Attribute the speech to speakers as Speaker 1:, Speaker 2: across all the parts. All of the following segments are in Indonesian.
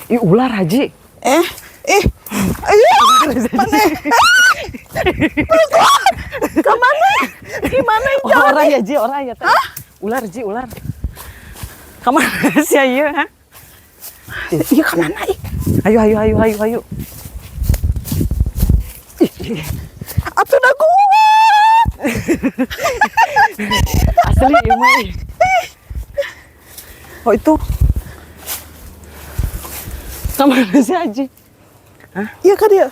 Speaker 1: Ih, ular Haji.
Speaker 2: Ayo, mana? Kemana? Gimana ini?
Speaker 1: Oh, orang ya Ji, orang ya teh. Ular Ji, ular. Kemana sih ayo, ha?
Speaker 2: Iya kemana?
Speaker 1: Ayo, ayo, ayo, ayo, ayo.
Speaker 2: Atuh dah kuat.
Speaker 1: Asli emang. Oh itu. Kemana sih Haji? Hah?
Speaker 2: Iya kan dia.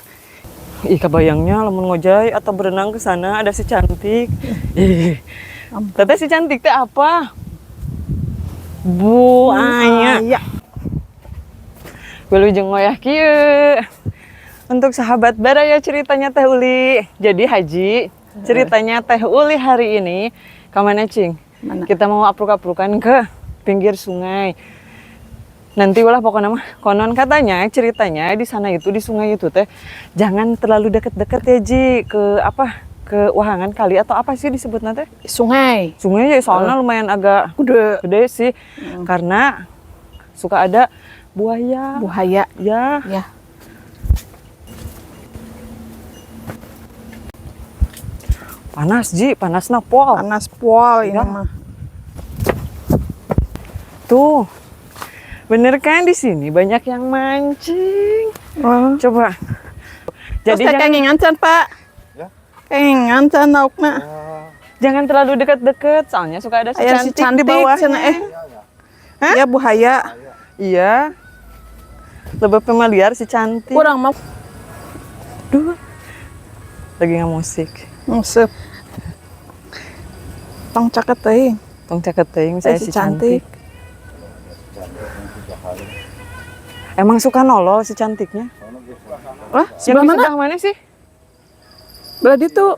Speaker 1: Ih, kebayangnya lamun ngojay atau berenang ke sana ada si cantik. Ih. Teteh si cantik teh apa? Bu Aya.
Speaker 2: Iya.
Speaker 1: Wilujeng ngoyah kieu. Untuk sahabat Baraya ceritanya Teh Uli. Jadi Haji, ceritanya Teh Uli hari ini kemana Cing?
Speaker 2: Mana?
Speaker 1: Kita mau apruk-aprukan ke pinggir sungai. Nanti ulah pokoknya mah konon katanya ceritanya di sana itu di sungai itu teh jangan terlalu deket-deket ya Ji ke apa ke wahangan kali atau apa sih disebutnya teh?
Speaker 2: Sungai.
Speaker 1: Sungai ya soalnya lumayan agak gede sih karena suka ada buaya.
Speaker 2: Buaya.
Speaker 1: Ya.
Speaker 2: Ya.
Speaker 1: Panas Ji, panas pol.
Speaker 2: Panas pol ini
Speaker 1: Ya.
Speaker 2: mah.
Speaker 1: Tuh. Bener kan di sini banyak yang mancing.
Speaker 2: Oh.
Speaker 1: Coba.
Speaker 2: Jadi kengingan can Pak.
Speaker 3: Ya.
Speaker 2: Kengingan can laukna.
Speaker 1: Jangan terlalu dekat-dekat, soalnya suka ada si
Speaker 2: Aya
Speaker 1: cantik,
Speaker 2: si cantik
Speaker 1: di bawahnya.
Speaker 2: cenah
Speaker 1: Hah?
Speaker 2: Ya buaya.
Speaker 1: Iya. Lebih familiar si cantik.
Speaker 2: Kurang mau
Speaker 1: Duh. Lagi nggak musik.
Speaker 2: ngusep. Tong caket teuing.
Speaker 1: Tong caket teuing saya si cantik. Emang suka nolol si cantiknya?
Speaker 2: Wah,
Speaker 1: Yang
Speaker 2: sebelah
Speaker 1: di
Speaker 2: mana?
Speaker 1: sebelah mana sih?
Speaker 2: Berarti tuh.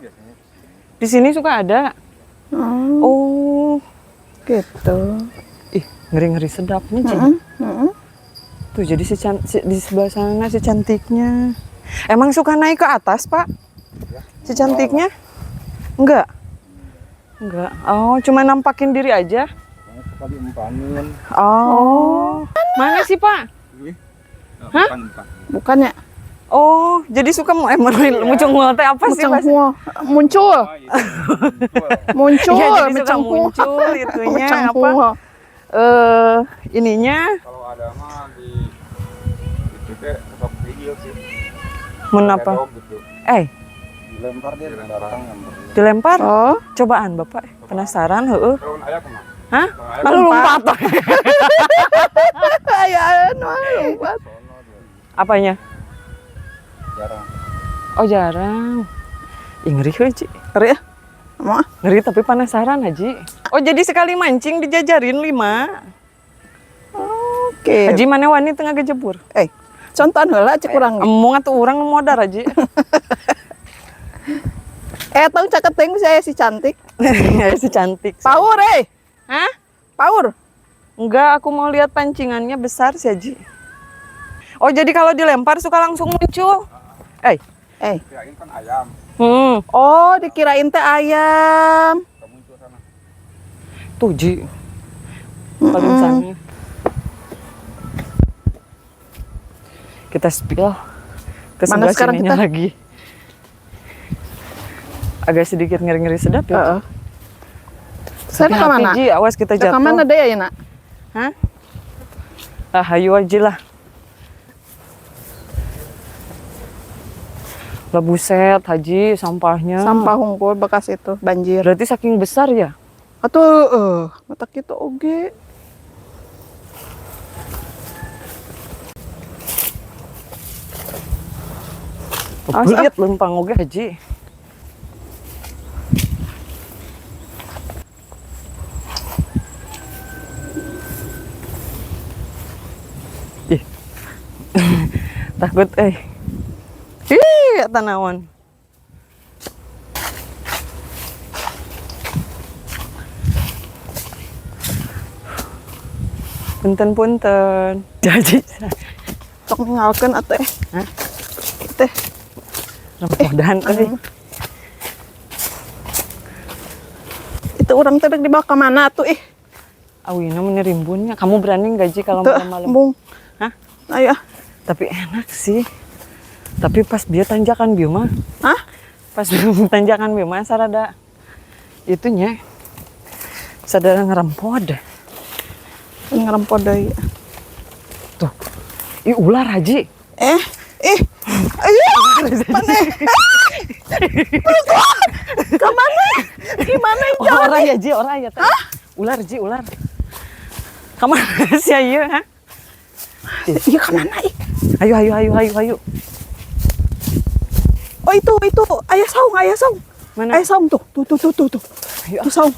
Speaker 1: Di sini suka ada. Oh.
Speaker 2: Gitu.
Speaker 1: Ih, ngeri-ngeri sedap nih, Cing. Tuh jadi di sebelah sana si cantiknya. Emang suka naik ke atas, Pak? Si cantiknya? Enggak. Enggak. Oh, cuma nampakin diri aja.
Speaker 3: Suka diumpanin.
Speaker 1: Oh. Mana sih, Pak? Hah?
Speaker 2: Bukannya
Speaker 1: Oh, jadi suka muncul teh apa sih, Pak?
Speaker 2: muncul. Muncul,
Speaker 1: Iya, jadi suka
Speaker 2: mencengkuh.
Speaker 1: muncul itunya
Speaker 2: Mencengkuh.
Speaker 1: apa? Ininya
Speaker 3: Kalau ada mah di itu teh tetap video sih.
Speaker 1: menapa?
Speaker 3: Kayak dog gitu. Dilempar dia dengan datang
Speaker 1: Dilempar?
Speaker 2: Oh,
Speaker 1: Cobaan, Bapak. Penasaran, heeh.
Speaker 3: Terus ayah kemana?
Speaker 1: Hah?
Speaker 3: Ayah
Speaker 1: Malu lompat.
Speaker 2: aya lompat.
Speaker 3: sono dia
Speaker 1: Apanya?
Speaker 3: jarang.
Speaker 1: Oh, jarang. Ih, ngeri heuh, Ci.
Speaker 2: Ngeri ya? Mau ah?
Speaker 1: Ngeri tapi penasaran, Haji. Oh, jadi sekali mancing dijajarin 5.
Speaker 2: Oke.
Speaker 1: Haji mana wani tengah gejebur?
Speaker 2: Contohan heula cek urang.
Speaker 1: Emong atuh urang nu modar, Haji.
Speaker 2: Tong caket teuing saya si cantik.
Speaker 1: Si cantik.
Speaker 2: Paur
Speaker 1: Hah?
Speaker 2: Paur.
Speaker 1: Enggak, aku mau lihat pancingannya besar sih, Haji. Oh, jadi kalau dilempar suka langsung muncul.
Speaker 3: Kirain kan ayam.
Speaker 2: Oh, dikirain teh ayam.
Speaker 3: Kamu muncul sana.
Speaker 1: Tuh, Ji. Paling sana. Kita spill ke
Speaker 2: Mana
Speaker 1: sebelah
Speaker 2: sekarang
Speaker 1: sininya
Speaker 2: kita?
Speaker 1: lagi. Agak sedikit ngeri-ngeri sedap ya.
Speaker 2: Saya ke mana?
Speaker 1: Ji, awas kita
Speaker 2: Ke
Speaker 1: jatuh.
Speaker 2: mana deh ya, Nak?
Speaker 1: Hah? Ah, hayu aja lah. Lah buset, Haji, sampahnya.
Speaker 2: Sampah hungkul bekas itu banjir.
Speaker 1: Berarti saking besar ya?
Speaker 2: Atuh, mata kita oge.
Speaker 1: Lihat lempang oge, Haji. Ih. Takut, Ih, tanawan. Punten. Jadi,
Speaker 2: Tok ngalkeun atuh
Speaker 1: Hah?
Speaker 2: Teh.
Speaker 1: rempodan
Speaker 2: Itu orang teh dibawa ke mana tuh
Speaker 1: Awina menirimbunnya. Kamu berani nggak Ji kalau
Speaker 2: Tuh,
Speaker 1: malam-malam?
Speaker 2: embung.
Speaker 1: Hah?
Speaker 2: Ayo.
Speaker 1: Tapi enak sih. Tapi pas dia tanjakan bieu mah.
Speaker 2: Hah?
Speaker 1: Pas tanjakan bieu mah sarada itunya. Sadara ngerempod.
Speaker 2: Ngerempod deui.
Speaker 1: Tuh. Ih ular Haji.
Speaker 2: Ayo. Mana? Kemana? Gimana
Speaker 1: Oh, orang ya Ji, orang ya. Ular Ji, ular. Kemana sih ayo? Ha?
Speaker 2: Iya kemana?
Speaker 1: Ayo.
Speaker 2: Oh itu. Ayah saung.
Speaker 1: Mana?
Speaker 2: Ayah saung tuh. Tuh.
Speaker 1: Ayo.
Speaker 2: Tuh saung.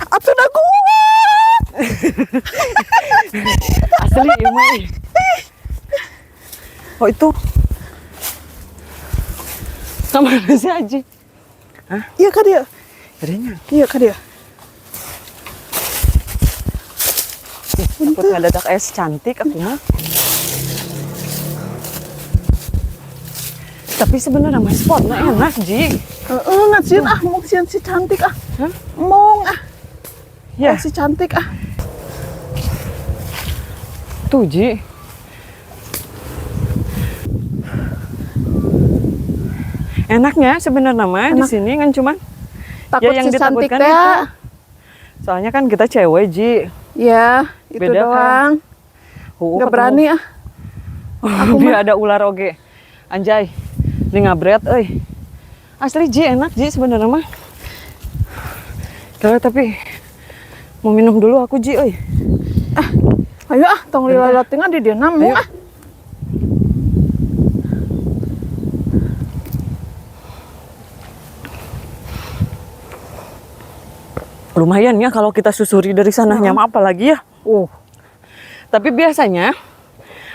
Speaker 2: Atuh dah kuat.
Speaker 1: Asli ya mah. Oh itu. Kemana sih Haji?
Speaker 2: Iya kah dia?
Speaker 1: Adanya.
Speaker 2: Iya kah dia?
Speaker 1: Takut ngadadak es cantik aku mah. Tapi sebenarnya mah spotnya enak Ji.
Speaker 2: Ngasihin mau si cantik
Speaker 1: Hah?
Speaker 2: Mong
Speaker 1: Ya.
Speaker 2: si cantik
Speaker 1: Tuh Ji. Enaknya sebenarnya mah di sini kan cuman
Speaker 2: takut
Speaker 1: yang
Speaker 2: si cantik
Speaker 1: ditakutkan
Speaker 2: teh.
Speaker 1: itu. Soalnya kan kita cewek Ji.
Speaker 2: Ya, itu
Speaker 1: Beda
Speaker 2: doang. Nggak berani
Speaker 1: Aku dia ada ular oge. Anjay. Ini ngabret euy. Asli Ji enak Ji sebenarnya mah. Kalau tapi mau minum dulu aku Ji euy.
Speaker 2: Ayo tong lila tinggal di dia namu
Speaker 1: Ayo. Lumayan ya kalau kita susuri dari sananya mah apalagi ya. Tapi biasanya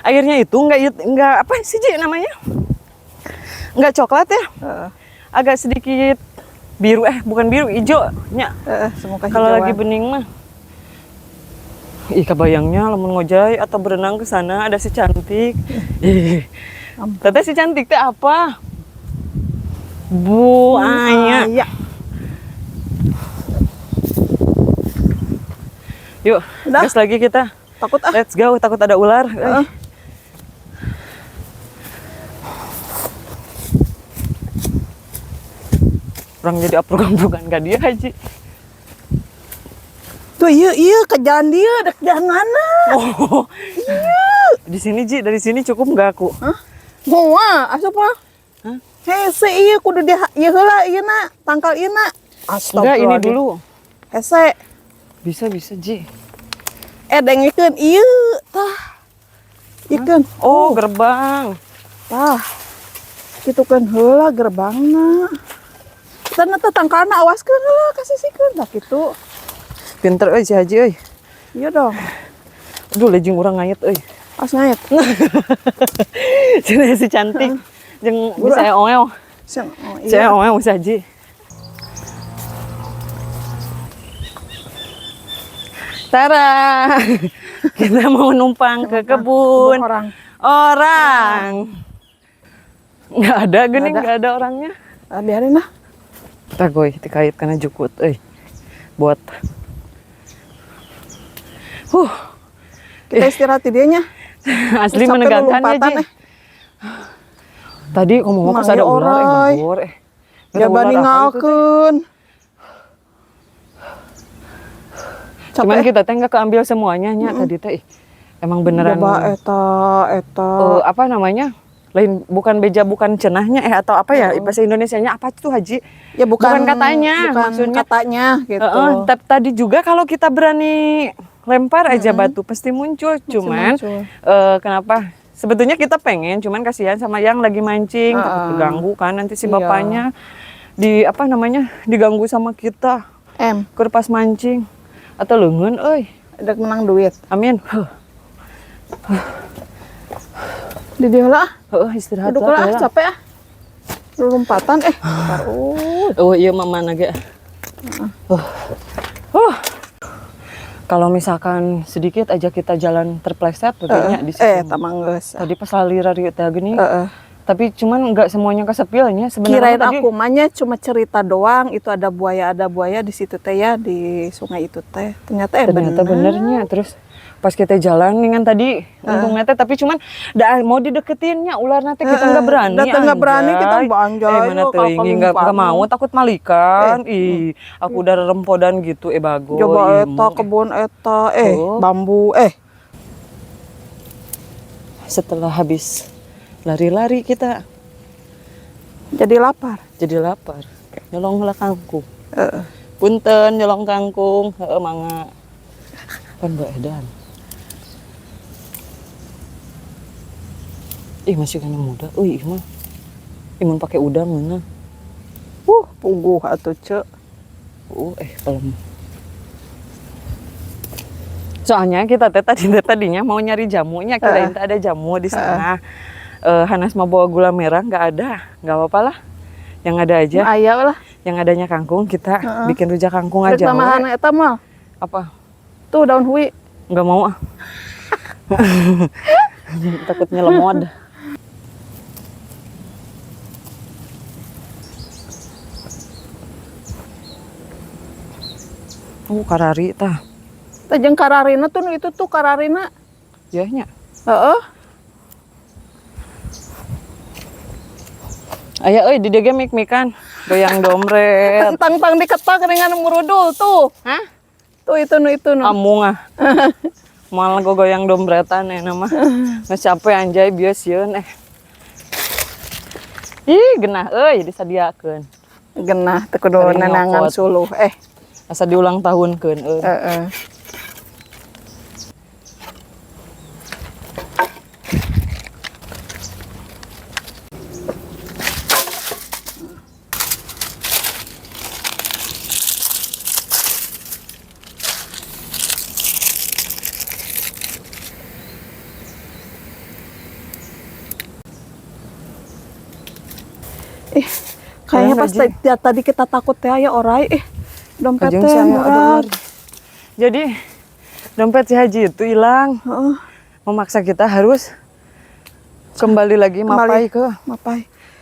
Speaker 1: airnya itu enggak apa sih Ji namanya? Enggak coklat ya? Agak sedikit biru bukan biru, hijau nya.
Speaker 2: Semoga
Speaker 1: Kalau lagi bening mah. Ih kebayangnya lamun ngojay atau berenang ke sana ada si cantik. Ih. Teteh si cantik teh apa? Bu Aya.
Speaker 2: Iya.
Speaker 1: Yuk,
Speaker 2: Udah?
Speaker 1: gas lagi kita.
Speaker 2: Takut
Speaker 1: Let's go, takut ada ular. Orang jadi apruk-aprukan gak dia Haji.
Speaker 2: Tuh iya ke jalan dia, dek jalan mana?
Speaker 1: Oh. Di sini Ji, dari sini cukup nggak aku?
Speaker 2: Mau asup mah.
Speaker 1: Hah?
Speaker 2: Hese iya kudu dia ieu heula ieu na, tangkal ieu na.
Speaker 1: Enggak, ini dulu.
Speaker 2: Hese.
Speaker 1: Bisa Ji.
Speaker 2: Dengikeun ieu tah. Ikeun.
Speaker 1: Oh, gerbang.
Speaker 2: Tah. Kitu kan heula gerbangna. Sana teh tangkalna awaskeun heula kasisikeun tah kitu.
Speaker 1: Pinter euy si Haji euy.
Speaker 2: Iya dong.
Speaker 1: Aduh, lejeng urang ngayet euy.
Speaker 2: Pas ngait.
Speaker 1: Sini si cantik. Jeung bisa ongeo. Saya ongeo si Haji. Tara. Kita mau numpang ke kebun. Orang. Nggak ada gening, nggak ada orangnya.
Speaker 2: Biarin lah.
Speaker 1: Tagoy, dikait karena jukut, buat.
Speaker 2: Kita istirahat di dianya.
Speaker 1: Asli
Speaker 2: Terus sampai
Speaker 1: menegangkan ya,
Speaker 2: lompatan,
Speaker 1: Ji. Tadi ngomong pas ada ular, ngabur,
Speaker 2: Ya bani ngalkeun.
Speaker 1: Cuman kita teh nggak keambil semuanya nya tadi teh. Emang beneran.
Speaker 2: Coba eta.
Speaker 1: Apa namanya? Lain bukan beja, bukan cenahnya atau apa ya bahasa Indonesianya apa tuh Haji?
Speaker 2: Ya bukan
Speaker 1: katanya,
Speaker 2: bukan
Speaker 1: maksudnya
Speaker 2: katanya gitu.
Speaker 1: Tapi tadi juga kalau kita berani lempar aja batu pasti muncul. Cuman kenapa? Sebetulnya kita pengen, cuman kasihan sama yang lagi mancing, takut keganggu kan nanti si bapaknya di apa namanya diganggu sama kita. Keur pas mancing atau leungeun euy.
Speaker 2: Dek menang duit.
Speaker 1: Amin.
Speaker 2: Di dia lah.
Speaker 1: Istirahat
Speaker 2: Duduk lah, capek lompatan
Speaker 1: iya mama nage. Kalau misalkan sedikit aja kita jalan terpleset begini di sini.
Speaker 2: tamang geus.
Speaker 1: Tadi pas lari teh gini. Tapi cuman enggak semuanya kesepilnya sebenarnya.
Speaker 2: Kirain aku mahnya cuma cerita doang, itu ada buaya di situ teh ya di sungai itu teh. Ternyata
Speaker 1: benernya. Terus Pas kita jalan dengan tadi untungnya teh, tapi cuman mau dideketinnya ular nanti kita nggak berani.
Speaker 2: Datang nggak berani kita banjai.
Speaker 1: Mana teuing nggak mau takut malikan. Ih, aku udah rempodan gitu bago.
Speaker 2: Coba eta kebun eta bambu
Speaker 1: Setelah habis lari-lari kita
Speaker 2: jadi lapar.
Speaker 1: Nyolong heula kangkung. Punten nyolong kangkung, mangga. Kan Mbak Edan. Masih kena muda. Mah. Imun pakai udang mana?
Speaker 2: Puguh atuh cek.
Speaker 1: Pelem. Soalnya kita tadinya mau nyari jamunya, kirain ada jamu di sana. Hanas mau bawa gula merah, nggak ada, nggak apa-apa lah. Yang ada aja.
Speaker 2: Ayah lah.
Speaker 1: Yang adanya kangkung kita bikin rujak kangkung aja.
Speaker 2: Tambahan eta mah.
Speaker 1: Apa?
Speaker 2: Tuh daun hui.
Speaker 1: Nggak mau ah. Takutnya lemot. Karari tah.
Speaker 2: Tajeng kararina tuh itu tuh kararina.
Speaker 1: Ya nya. Aya di dege mik-mikan, goyang domret.
Speaker 2: Tang-tang diketak dengan murudul tuh.
Speaker 1: Hah?
Speaker 2: Tuh itu no.
Speaker 1: Amung ah. Malah goyang dombretan nama. Geus capek anjay bios yeun Ih, genah disadiakeun.
Speaker 2: Genah teu kudu nanangan suluh
Speaker 1: asa diulang tahunkeun
Speaker 2: Kayaknya pas tadi kita takut ya orai dompetnya murah.
Speaker 1: Jadi dompet si Haji itu hilang. Memaksa kita harus kembali lagi mapai.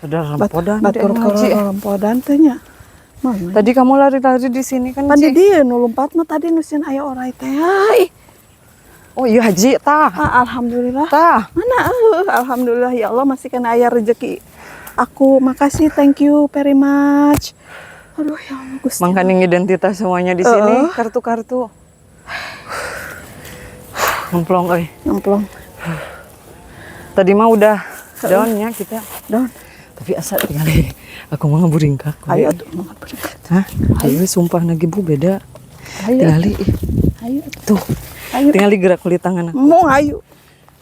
Speaker 1: Udah rempodan
Speaker 2: batur Haji. Rempodan teh nya.
Speaker 1: Tadi kamu lari-lari di sini kan?
Speaker 2: Tadi dia nu lompat mah tadi nusin aya orai teh.
Speaker 1: Oh iya Haji tah.
Speaker 2: Alhamdulillah.
Speaker 1: Tah.
Speaker 2: Mana alhamdulillah ya Allah masih kena aya rezeki. Aku makasih, thank you very much. Aduh ya Allah Gusti.
Speaker 1: Mangkaning identitas semuanya di sini, kartu-kartu. Ngemplong
Speaker 2: Ngemplong.
Speaker 1: Tadi mah udah downnya kita.
Speaker 2: Down.
Speaker 1: Tapi asa tinggali aku mau ngeburingkak.
Speaker 2: Ayo atuh mau ngeburingkak.
Speaker 1: Hah? Ayo sumpah lagi Bu beda.
Speaker 2: Ayo.
Speaker 1: Tinggali.
Speaker 2: Ayo.
Speaker 1: Tuh.
Speaker 2: Ayo.
Speaker 1: Tinggali gerak kulit tangan aku.
Speaker 2: Mau ayo.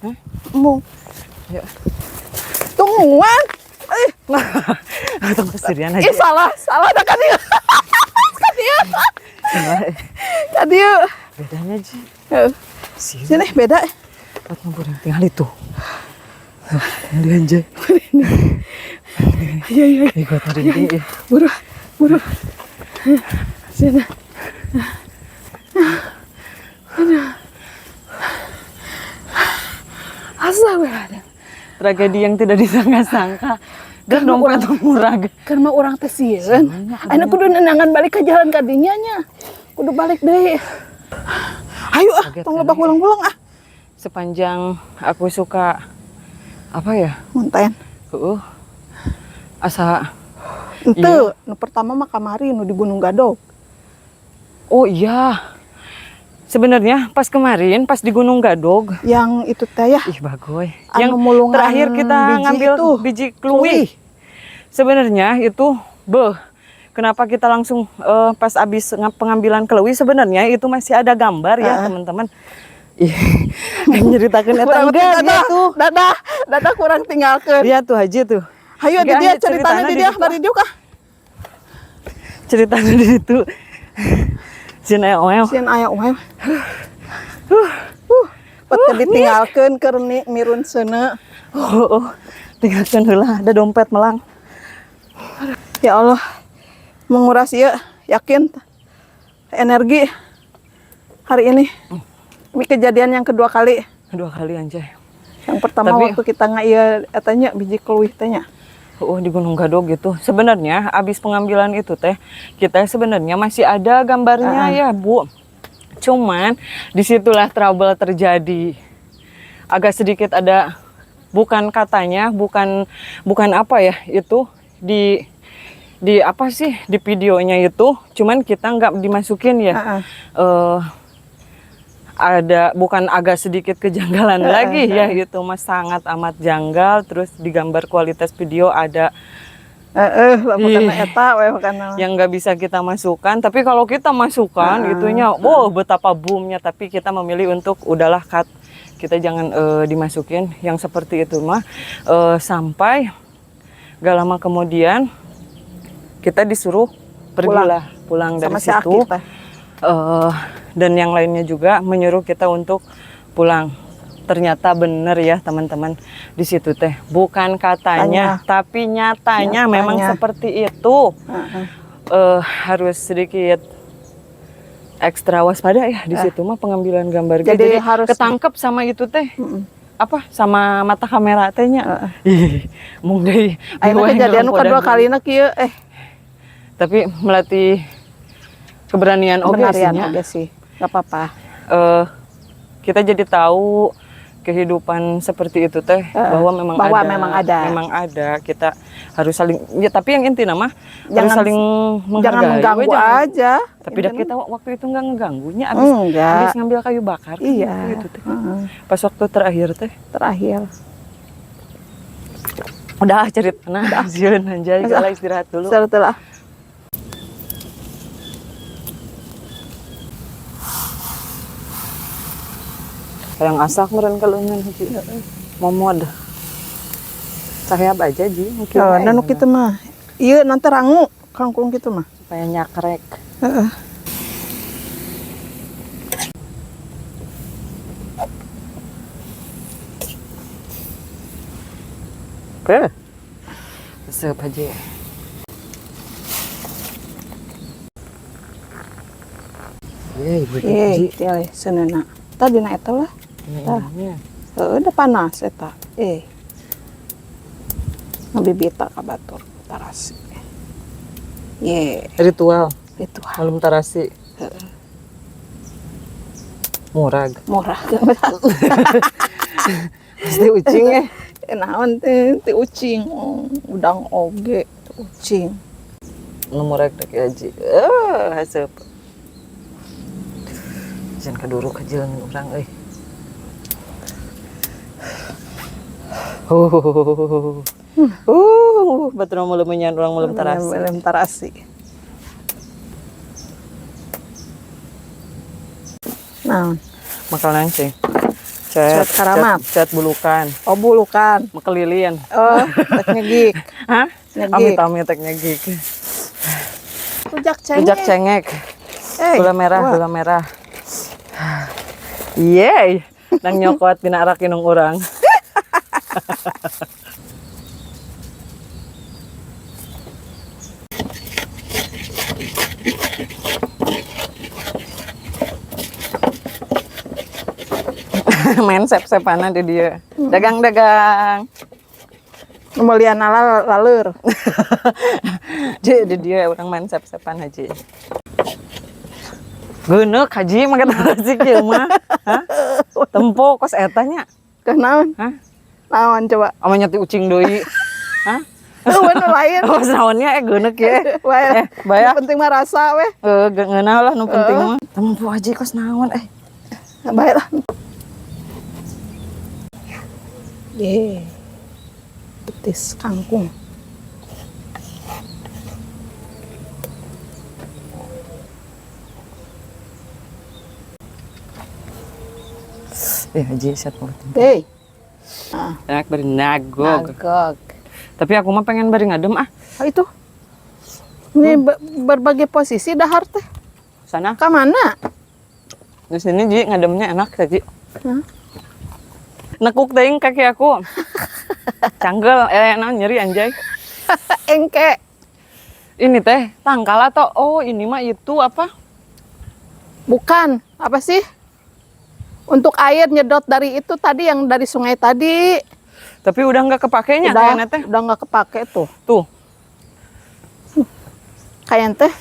Speaker 1: Hah?
Speaker 2: Mau.
Speaker 1: Ayo.
Speaker 2: Tungguan.
Speaker 1: Tunggu sirian aja.
Speaker 2: Salah dah kan dia. Kan dia.
Speaker 1: Bedanya Ji.
Speaker 2: Sini beda.
Speaker 1: Buat ngeburing tinggal itu. Tinggal anjay.
Speaker 2: Iya.
Speaker 1: Ikut merinding.
Speaker 2: Buru. Sini. Astagfirullah.
Speaker 1: Tragedi yang tidak disangka-sangka. Dan dompet murah.
Speaker 2: Karena orang teh sieun. Ayeuna kudu nenangan balik ke jalan kadinya nya. Kudu balik deui. Ayo tong lebak ulang-ulang
Speaker 1: Sepanjang aku suka apa ya?
Speaker 2: Munten.
Speaker 1: Asa
Speaker 2: Ente, nu pertama mah kamari nu di Gunung Gadog.
Speaker 1: Oh iya. Sebenarnya pas kemarin pas di Gunung Gadog
Speaker 2: yang itu teh ya.
Speaker 1: Ih bagoy.
Speaker 2: Yang
Speaker 1: terakhir kita ngambil itu, biji kluwi. Sebenarnya itu kenapa kita langsung pas abis pengambilan kluwi sebenarnya itu masih ada gambar ya teman-teman. Ih, nyeritakeun eta enggak dia tuh.
Speaker 2: Dadah kurang tinggalkeun.
Speaker 1: Dia tuh Haji tuh.
Speaker 2: Hayu di dia ceritanya di dia bari juga.
Speaker 1: Ceritanya di situ. Sieun aya oel.
Speaker 2: Pat ditinggalkeun keur mirun seuna.
Speaker 1: Tinggalkeun heula ada dompet melang.
Speaker 2: Ya Allah. Menguras ieu yakin energi hari ini. Ini kejadian yang kedua kali.
Speaker 1: Kedua kali anjay.
Speaker 2: Yang pertama waktu kita ieu etanya biji kluwih teh nya.
Speaker 1: Di Gunung Gadog gitu. Sebenarnya abis pengambilan itu teh kita sebenarnya masih ada gambarnya ya Bu. Cuman disitulah trouble terjadi. Agak sedikit ada, bukan katanya, bukan apa ya, itu di apa sih di videonya itu. Cuman kita nggak dimasukin ya. Ada bukan agak sedikit kejanggalan lagi ya gitu mas, sangat amat janggal. Terus di gambar kualitas video ada yang nggak bisa kita masukkan, tapi kalau kita masukkan itunya wow betapa boomnya. Tapi kita memilih untuk udahlah cut, kita jangan dimasukin yang seperti itu mah. Sampai gak lama kemudian kita disuruh pergilah pulang dari situ. Dan yang lainnya juga menyuruh kita untuk pulang. Ternyata bener ya teman-teman, di situ teh bukan katanya, tapi nyatanya memang seperti itu. Harus sedikit ekstra waspada ya di situ mah pengambilan gambar. Jadi harus ketangkep sama itu teh. Apa sama mata kamera tehnya. Mung deui.
Speaker 2: Ayeuna kejadian nu kedua kalina kieu
Speaker 1: tapi melatih keberanian oge sih.
Speaker 2: Gak apa-apa.
Speaker 1: Kita jadi tahu kehidupan seperti itu teh bahwa memang ada. Kita harus saling ya, tapi yang inti nama harus saling menghargai.
Speaker 2: Jangan mengganggu aja.
Speaker 1: Tapi kita waktu itu nggak ngeganggunya, abis ngambil kayu bakar.
Speaker 2: Iya.
Speaker 1: Gitu teh. Pas waktu terakhir teh. Udah cerita nah, sieun anjay, gala istirahat dulu.
Speaker 2: Setelah
Speaker 1: yang asak meren kalungan hiji momod cahaya aja ji mungkin
Speaker 2: nanu kitu mah ieu nanti rangu kangkung kitu mah
Speaker 1: supaya nyakrek. Resep aja. Ibu ji
Speaker 2: seunana tadi na eta lah. Udah panas eta. Ngabibita ka batur tarasi.
Speaker 1: Ritual malam tarasi. Murag. Pasti ucing
Speaker 2: naon teh ucing udang oge ucing.
Speaker 1: Murag teh aji. Haseup. Jangan kaduru ka jalan urang euy. Batur mah leumeunyan urang mah
Speaker 2: leuem tarasi. Naon?
Speaker 1: Makanan sih.
Speaker 2: Cat karamat.
Speaker 1: Cat bulukan.
Speaker 2: Oh bulukan.
Speaker 1: Mekelilin.
Speaker 2: Tek nyegik.
Speaker 1: Hah? Amit-amit tek nyegik.
Speaker 2: Rujak
Speaker 1: cengek. Gula merah. Yeay, nang nyokot tina arak inung urang. Main sep-sepanan di dia. Dagang-dagang.
Speaker 2: Kemuliaan laleur.
Speaker 1: Di dia orang main sep-sepan haji. Geuneuk haji mah kata si kieu mah. Hah? Tempo kos eta nya.
Speaker 2: Kenaon?
Speaker 1: Hah?
Speaker 2: Naon coba?
Speaker 1: Amanya ti ucing deui. Hah?
Speaker 2: Bener lain.
Speaker 1: Oh, naonnya geuneuk ye.
Speaker 2: Baya. Penting mah rasa weh.
Speaker 1: Ngeunah lah nu penting mah. Tempo haji kos naon
Speaker 2: Bae lah. Betis kangkung.
Speaker 1: Haji set mulut. Enak bari nagog. Tapi aku mah pengen bari ngadem
Speaker 2: Itu. Ini berbagai posisi dahar teh.
Speaker 1: Sana.
Speaker 2: Ka mana?
Speaker 1: Di sini Ji ngademnya enak tadi. Nekuk teuing kaki aku. Canggel nyeri anjay.
Speaker 2: Engke.
Speaker 1: Ini teh tangkal atau ini mah itu apa?
Speaker 2: Bukan, apa sih? Untuk air nyedot dari itu tadi yang dari sungai tadi.
Speaker 1: Tapi udah nggak kepakainya kayaknya teh.
Speaker 2: Udah nggak kepake tuh.
Speaker 1: Tuh.
Speaker 2: Kayaknya teh.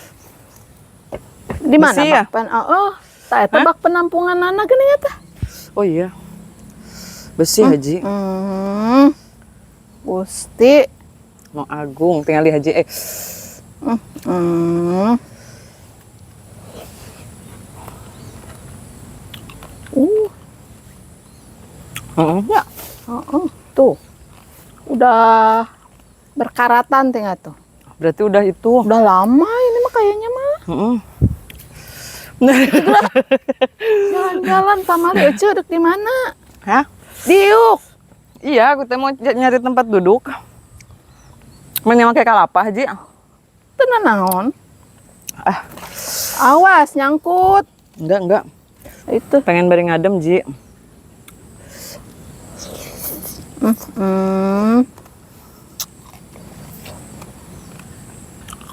Speaker 2: Di mana
Speaker 1: ya?
Speaker 2: Tak eta bak penampungan anak geuning eta.
Speaker 1: Oh iya. Bersih Haji.
Speaker 2: Gusti.
Speaker 1: Mau agung tinggal di Haji.
Speaker 2: Ya. Tuh. Udah berkaratan tengah tuh.
Speaker 1: Berarti udah itu.
Speaker 2: Udah lama ini mah kayaknya mah. Jalan-jalan pamali Ece dek di mana?
Speaker 1: Hah?
Speaker 2: Diuk.
Speaker 1: Iya, aku teh mau nyari tempat duduk. Menyewa kayak kalapa Haji.
Speaker 2: Tenan naon? Awas nyangkut.
Speaker 1: Enggak.
Speaker 2: Itu.
Speaker 1: Pengen bareng ngadem, Ji.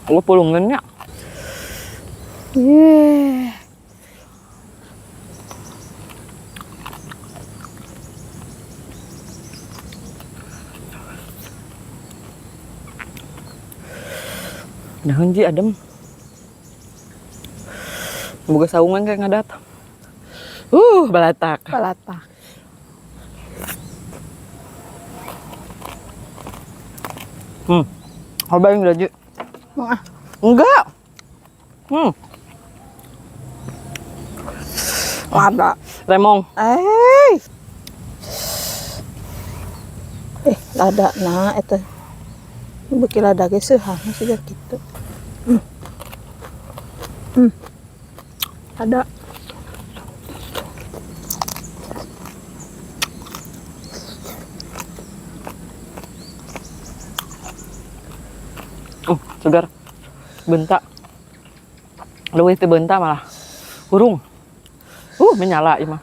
Speaker 1: Lu pulungannya. Nah, Ji adem. Boga saungan kayak ngadat. Balatak.
Speaker 2: Balatak.
Speaker 1: Cobain udah, Ji.
Speaker 2: Mau ah.
Speaker 1: Enggak.
Speaker 2: Lada.
Speaker 1: Remong.
Speaker 2: Lada nah eta. Beuki lada ge seuhang siga kitu. Ada.
Speaker 1: Segar. Bentak. Leuwih teu bentak malah. Hurung. Menyala ieu mah.